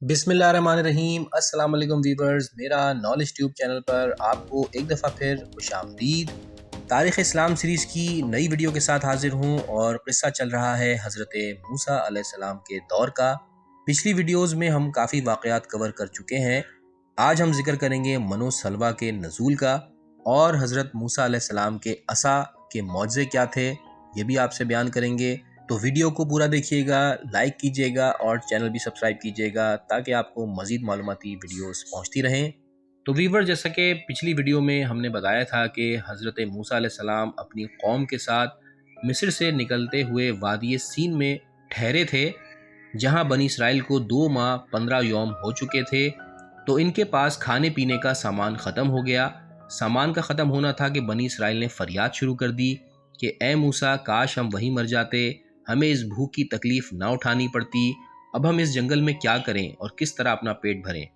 बिस्मिल्लाहिर्रहमानिर्रहीम। अस्सलाम वालेकुम वीवर्स, मेरा नॉलेज ट्यूब चैनल पर आपको एक दफ़ा फिर खुशामदीद। तारीख़ इस्लाम सीरीज़ की नई वीडियो के साथ हाजिर हूँ और क़िस्सा चल रहा है हज़रत मूसा अलैहिस्सलाम के दौर का। पिछली वीडियोज़ में हम काफ़ी वाक़यात कवर कर चुके हैं। आज हम जिक्र करेंगे मनो सलवा के नज़ूल का और हज़रत मूसा अलैहिस्सलाम के असा के मौजज़े क्या थे, ये भी आपसे बयान करेंगे। तो वीडियो को पूरा देखिएगा, लाइक कीजिएगा और चैनल भी सब्सक्राइब कीजिएगा ताकि आपको मज़ीद मालूमाती वीडियोस पहुंचती रहें। तो वीवर, जैसा कि पिछली वीडियो में हमने बताया था कि हज़रत मूसा अलैहिस्सलाम अपनी कौम के साथ मिस्र से निकलते हुए वादी सीन में ठहरे थे, जहां बनी इसराइल को 2 माह 15 यौम हो चुके थे। तो इनके पास खाने पीने का सामान ख़त्म हो गया। सामान का ख़त्म होना था कि बनी इसराइल ने फरियाद शुरू कर दी कि ए मूसा, काश हम वहीं मर जाते, हमें इस भूख की तकलीफ़ ना उठानी पड़ती। अब हम इस जंगल में क्या करें और किस तरह अपना पेट भरें।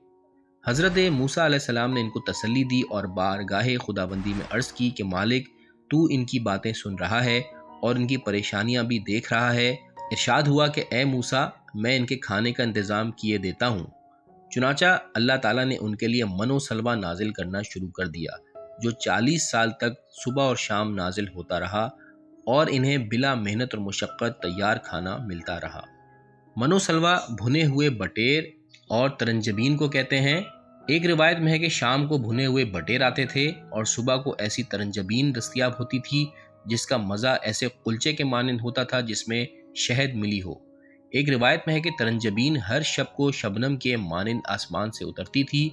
हज़रत मूसा अलैहिस्सलाम ने इनको तसल्ली दी और बारगाह खुदाबंदी में अर्ज़ की कि मालिक, तू इनकी बातें सुन रहा है और इनकी परेशानियां भी देख रहा है। इरशाद हुआ कि ए मूसा, मैं इनके खाने का इंतज़ाम किए देता हूँ। चुनाचा अल्लाह ताला ने उनके लिए मनो सलवा नाजिल करना शुरू कर दिया, जो 40 साल तक सुबह और शाम नाजिल होता रहा और इन्हें बिला मेहनत और मुशक्क़त तैयार खाना मिलता रहा। मनो सलवा भुने हुए बटेर और तरंजबीन को कहते हैं। एक रिवायत में है कि शाम को भुने हुए बटेर आते थे और सुबह को ऐसी तरंजबीन दस्तयाब होती थी जिसका मज़ा ऐसे कुलचे के मानंद होता था जिसमें शहद मिली हो। एक रिवायत में है कि तरंजबीन हर शब को शबनम के मानंद आसमान से उतरती थी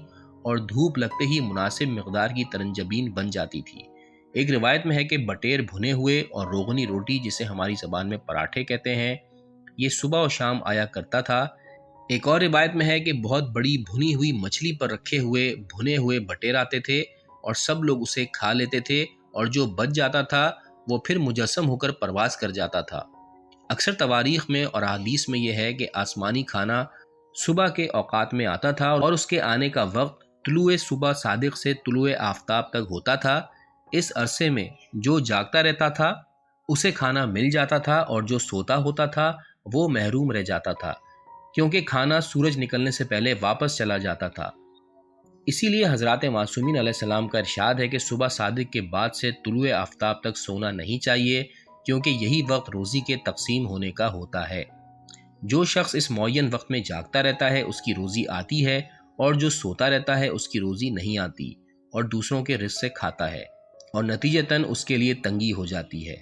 और धूप लगते ही मुनासिब मिक़दार की तरंजबीन बन जाती थी। एक रिवायत में है कि बटेर भुने हुए और रोगनी रोटी, जिसे हमारी ज़बान में पराठे कहते हैं, ये सुबह और शाम आया करता था। एक और रिवायत में है कि बहुत बड़ी भुनी हुई मछली पर रखे हुए भुने हुए बटेर आते थे और सब लोग उसे खा लेते थे और जो बच जाता था वो फिर मुजस्सम होकर परवास कर जाता था। अक्सर तवारीख में और हदीस में यह है कि आसमानी खाना सुबह के औकात में आता था और उसके आने का वक्त तुलुए सुबह सादिक से तुलुए आफ्ताब तक होता था। इस अरसे में जो जागता रहता था उसे खाना मिल जाता था और जो सोता होता था वो महरूम रह जाता था, क्योंकि खाना सूरज निकलने से पहले वापस चला जाता था। इसीलिए हज़रात मासूमीन अलैहिस्सलाम का इरशाद है कि सुबह सादिक के बाद से तुलुए आफ्ताब तक सोना नहीं चाहिए, क्योंकि यही वक्त रोज़ी के तकसीम होने का होता है। जो शख्स इस मुअय्यन वक्त में जागता रहता है उसकी रोज़ी आती है और जो सोता रहता है उसकी रोज़ी नहीं आती और दूसरों के रिज़्क़ से खाता है और नतीजतन उसके लिए तंगी हो जाती है।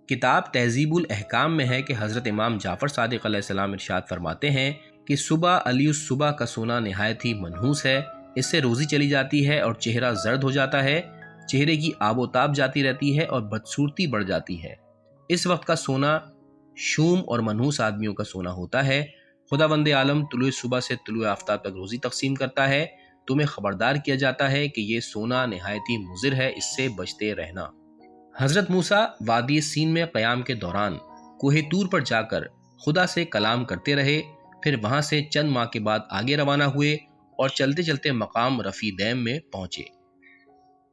किताब तहज़ीबुल अहकाम में है कि हज़रत इमाम जाफ़र सादिक़ अलैहिस्सलाम इरशाद फरमाते हैं कि सुबह अलियुस सुबह का सोना नहायत ही मनहूस है, इससे रोज़ी चली जाती है और चेहरा जर्द हो जाता है, चेहरे की आबोताब जाती रहती है और बदसूरती बढ़ जाती है। इस वक्त का सोना शूम और मनहूस आदमियों का सोना होता है। खुदावंद आलम तुलुए सुबह से तुलुए आफ्ताब तक रोज़ी तकसीम करता है। तुम्हें खबरदार किया जाता है कि ये सोना नहायत ही मुज़िर है, इससे बचते रहना। हज़रत मूसा वादी सीन में क़याम के दौरान कोहे तूर पर जाकर खुदा से कलाम करते रहे। फिर वहाँ से चंद माह के बाद आगे रवाना हुए और चलते चलते मकाम रफ़ीदैम में पहुँचे।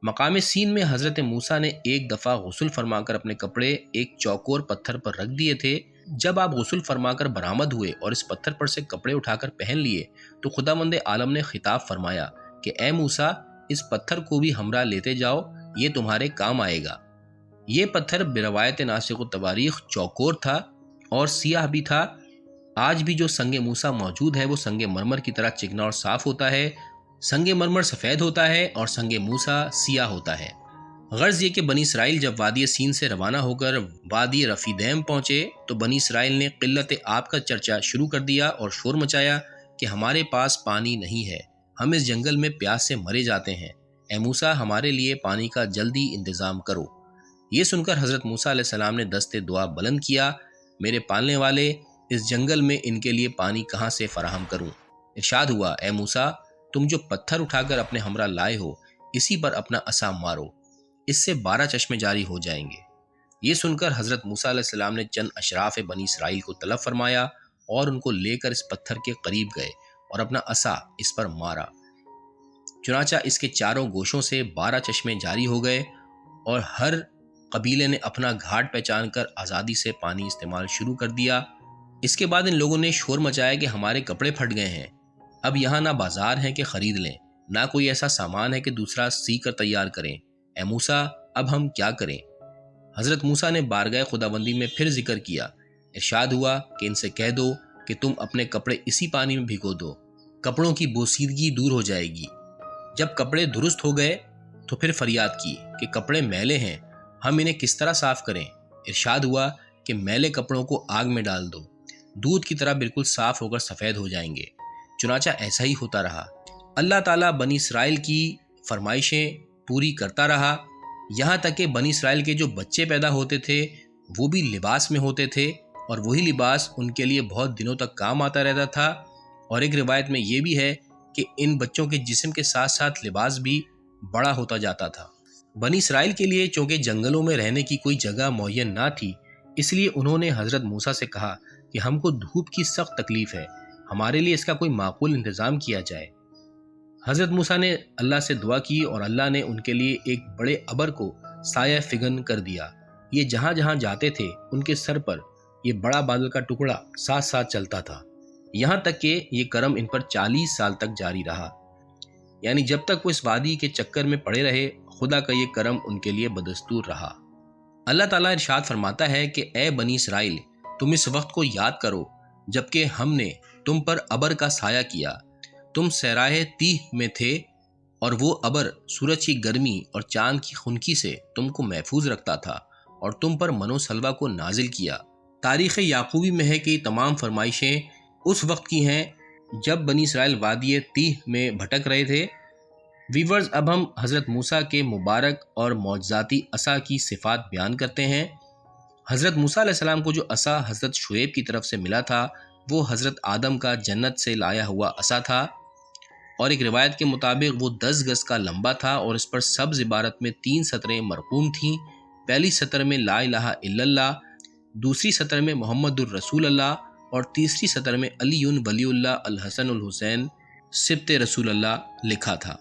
मकाम सीन में हज़रत मूसा ने एक दफ़ा गुस्ल फरमाकर अपने कपड़े एक चौकोर पत्थर पर रख दिए थे। जब आप गुस्ल फरमाकर बरामद हुए और इस पत्थर पर से कपड़े उठाकर पहन लिए तो खुदावंद आलम ने खिताब फरमाया कि ए मूसा, इस पत्थर को भी हमरा लेते जाओ, ये तुम्हारे काम आएगा। ये पत्थर बिरवायत नासिक तवारीख चौकोर था और सियाह भी था। आज भी जो संगे मूसा मौजूद है वो संगे मरमर की तरह चिकना और साफ होता है। संगे मरमर सफ़ेद होता है और संगे मूसा सियाह होता है। गर्ज ये कि बनी इसराइल जब वादी सीन से रवाना होकर वादी रफ़ीदैम पहुँचे तो बनी इसराइल ने क़िल्लत आब का चर्चा शुरू कर दिया और शोर मचाया कि हमारे पास पानी नहीं है, हम इस जंगल में प्यास से मरे जाते हैं। ए मूसा, हमारे लिए पानी का जल्दी इंतज़ाम करो। ये सुनकर हज़रत मूसा अलैहिस्सलाम ने दस्ते दुआ बुलंद किया, मेरे पालने वाले, इस जंगल में इनके लिए पानी कहाँ से फराहम करूँ। इरशाद हुआ, ए मूसा, तुम जो पत्थर उठाकर अपने हमरा लाए हो इसी पर अपना असा मारो, इससे 12 चश्मे जारी हो जाएंगे। ये सुनकर हज़रत मूसा अलैहिस्सलाम ने चंद अशराफ बनी इसराइल को तलब फरमाया और उनको लेकर इस पत्थर के करीब गए और अपना असा इस पर मारा। चुनाचा इसके चारों गोशों से 12 चश्मे जारी हो गए और हर कबीले ने अपना घाट पहचान कर आज़ादी से पानी इस्तेमाल शुरू कर दिया। इसके बाद इन लोगों ने शोर मचाया कि हमारे कपड़े फट गए हैं। اب یہاں نہ بازار ہے کہ خرید لیں، نہ کوئی ایسا سامان ہے کہ دوسرا سی کر تیار کریں۔ اے موسیٰ، اب ہم کیا کریں؟ حضرت موسیٰ نے بارگاہ خداوندی میں پھر ذکر کیا۔ ارشاد ہوا کہ ان سے کہہ دو کہ تم اپنے کپڑے اسی پانی میں بھگو دو، کپڑوں کی بوسیدگی دور ہو جائے گی۔ جب کپڑے درست ہو گئے تو پھر فریاد کی کہ کپڑے میلے ہیں، ہم انہیں کس طرح صاف کریں؟ ارشاد ہوا کہ میلے کپڑوں کو آگ میں ڈال دو، دودھ کی طرح بالکل صاف ہو کر سفید ہو جائیں گے۔ چنانچہ ایسا ہی ہوتا رہا۔ اللہ تعالیٰ بنی اسرائیل کی فرمائشیں پوری کرتا رہا، یہاں تک کہ بنی اسرائیل کے جو بچے پیدا ہوتے تھے وہ بھی لباس میں ہوتے تھے، اور وہی لباس ان کے لیے بہت دنوں تک کام آتا رہتا تھا۔ اور ایک روایت میں یہ بھی ہے کہ ان بچوں کے جسم کے ساتھ ساتھ لباس بھی بڑا ہوتا جاتا تھا۔ بنی اسرائیل کے لیے چونکہ جنگلوں میں رہنے کی کوئی جگہ معین نہ تھی، اس لیے انہوں نے حضرت موسیٰ سے کہا کہ ہم کو دھوپ کی سخت تکلیف ہے، ہمارے لیے اس کا کوئی معقول انتظام کیا جائے۔ حضرت موسیٰ نے اللہ سے دعا کی اور اللہ نے ان کے لیے ایک بڑے ابر کو سایہ فگن کر دیا۔ یہ جہاں جہاں جاتے تھے ان کے سر پر یہ بڑا بادل کا ٹکڑا ساتھ ساتھ چلتا تھا، یہاں تک کہ یہ کرم ان پر 40 سال تک جاری رہا، یعنی جب تک وہ اس وادی کے چکر میں پڑے رہے خدا کا یہ کرم ان کے لیے بدستور رہا۔ اللہ تعالیٰ ارشاد فرماتا ہے کہ اے بنی اسرائیل، تم اس وقت کو یاد کرو جبکہ ہم نے تم پر ابر کا سایہ کیا، تم صحرائے تیہ میں تھے اور وہ ابر سورج کی گرمی اور چاند کی خنکی سے تم کو محفوظ رکھتا تھا اور تم پر من و سلوہ کو نازل کیا۔ تاریخ یعقوبی میں ہے کہ یہ تمام فرمائشیں اس وقت کی ہیں جب بنی اسرائیل وادی تیہ میں بھٹک رہے تھے۔ ویورز، اب ہم حضرت موسیٰ کے مبارک اور معجزاتی عصا کی صفات بیان کرتے ہیں۔ حضرت موسیٰ علیہ السلام کو جو عصا حضرت شعیب کی طرف سے ملا تھا وہ حضرت آدم کا جنت سے لایا ہوا عصا تھا، اور ایک روایت کے مطابق وہ 10 گز کا لمبا تھا اور اس پر سبز عبارت میں 3 سطریں مرقوم تھیں۔ پہلی سطر میں لا الہ الا اللہ، دوسری سطر میں محمد الرسول اللہ، اور تیسری سطر میں علی ولی اللہ الحسن الحسین سبط رسول اللہ لکھا تھا۔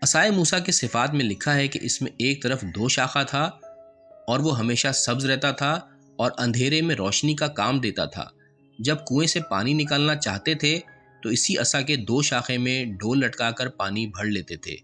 عصائے موسیٰ کے صفات میں لکھا ہے کہ اس میں ایک طرف 2 شاخہ تھا اور وہ ہمیشہ سبز رہتا تھا اور اندھیرے میں روشنی کا کام دیتا تھا۔ جب کنویں سے پانی نکالنا چاہتے تھے تو اسی عصا کے 2 شاخے میں ڈول لٹکا کر پانی بھر لیتے تھے۔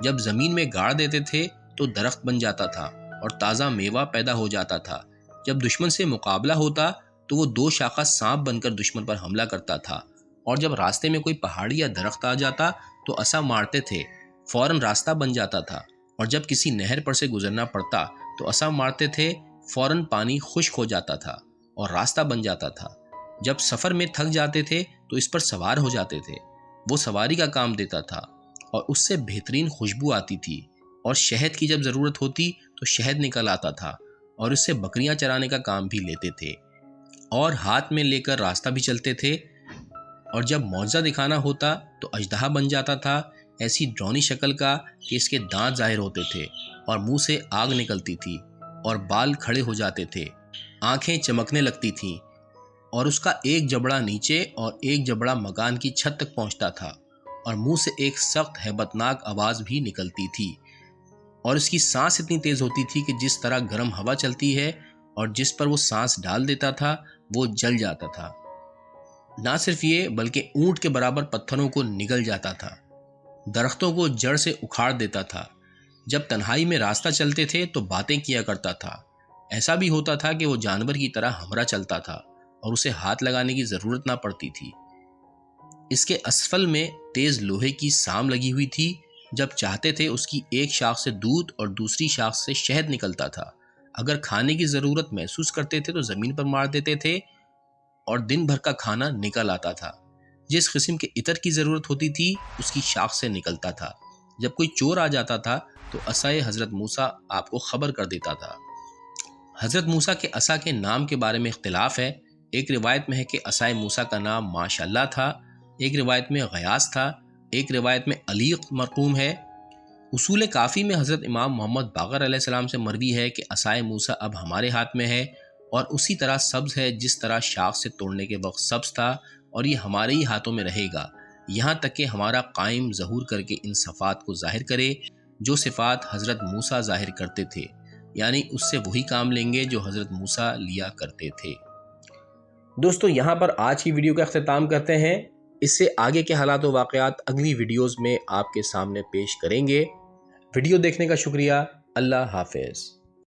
جب زمین میں گاڑ دیتے تھے تو درخت بن جاتا تھا اور تازہ میوہ پیدا ہو جاتا تھا۔ جب دشمن سے مقابلہ ہوتا تو وہ 2 شاخہ سانپ بن کر دشمن پر حملہ کرتا تھا، اور جب راستے میں کوئی پہاڑی یا درخت آ جاتا تو عصا مارتے تھے، فوراً راستہ بن جاتا تھا، اور جب کسی نہر پر سے گزرنا پڑتا تو عصا مارتے تھے، فوراً پانی خشک ہو جاتا تھا اور راستہ بن جاتا تھا۔ جب سفر میں تھک جاتے تھے تو اس پر سوار ہو جاتے تھے، وہ سواری کا کام دیتا تھا اور اس سے بہترین خوشبو آتی تھی، اور شہد کی جب ضرورت ہوتی تو شہد نکل آتا تھا، اور اس سے بکریاں چرانے کا کام بھی لیتے تھے، اور ہاتھ میں لے کر راستہ بھی چلتے تھے، اور جب معجزہ دکھانا ہوتا تو اژدہا بن جاتا تھا، ایسی ڈرونی شکل کا کہ اس کے دانت ظاہر ہوتے تھے اور منہ سے آگ نکلتی تھی اور بال کھڑے ہو جاتے تھے، آنکھیں چمکنے لگتی تھیں، اور اس کا ایک جبڑا نیچے اور ایک جبڑا مکان کی چھت تک پہنچتا تھا، اور منہ سے ایک سخت ہیبتناک آواز بھی نکلتی تھی، اور اس کی سانس اتنی تیز ہوتی تھی کہ جس طرح گرم ہوا چلتی ہے اور جس پر وہ سانس ڈال دیتا تھا وہ جل جاتا تھا۔ نہ صرف یہ بلکہ اونٹ کے برابر پتھروں کو نگل جاتا تھا، درختوں کو جڑ سے اکھاڑ دیتا تھا۔ جب تنہائی میں راستہ چلتے تھے تو باتیں کیا کرتا تھا، ایسا بھی ہوتا تھا کہ وہ جانور کی طرح ہمراہ چلتا تھا اور اسے ہاتھ لگانے کی ضرورت نہ پڑتی تھی۔ اس کے اسفل میں تیز لوہے کی سام لگی ہوئی تھی، جب چاہتے تھے اس کی ایک شاخ سے دودھ اور دوسری شاخ سے شہد نکلتا تھا۔ اگر کھانے کی ضرورت محسوس کرتے تھے تو زمین پر مار دیتے تھے اور دن بھر کا کھانا نکل آتا تھا۔ جس قسم کے عطر کی ضرورت ہوتی تھی اس کی شاخ سے نکلتا تھا۔ جب کوئی چور آ جاتا تھا تو عصائے حضرت موسیٰ آپ کو خبر کر دیتا تھا۔ حضرت موسیٰ کے عصا کے نام کے بارے میں اختلاف ہے۔ ایک روایت میں ہے کہ عصائے موسیٰ کا نام ماشاءاللہ تھا، ایک روایت میں غیاث تھا، ایک روایت میں علیق مرقوم ہے۔ اصول کافی میں حضرت امام محمد باقر علیہ السلام سے مروی ہے کہ عصائے موسیٰ اب ہمارے ہاتھ میں ہے اور اسی طرح سبز ہے جس طرح شاخ سے توڑنے کے وقت سبز تھا، اور یہ ہمارے ہی ہاتھوں میں رہے گا یہاں تک کہ ہمارا قائم ظہور کر کے ان صفات کو ظاہر کرے جو صفات حضرت موسیٰ ظاہر کرتے تھے، یعنی اس سے وہی کام لیں گے جو حضرت موسیٰ لیا کرتے تھے۔ دوستو، یہاں پر آج کی ویڈیو کا اختتام کرتے ہیں۔ اس سے آگے کے حالات و واقعات اگلی ویڈیوز میں آپ کے سامنے پیش کریں گے۔ ویڈیو دیکھنے کا شکریہ۔ اللہ حافظ۔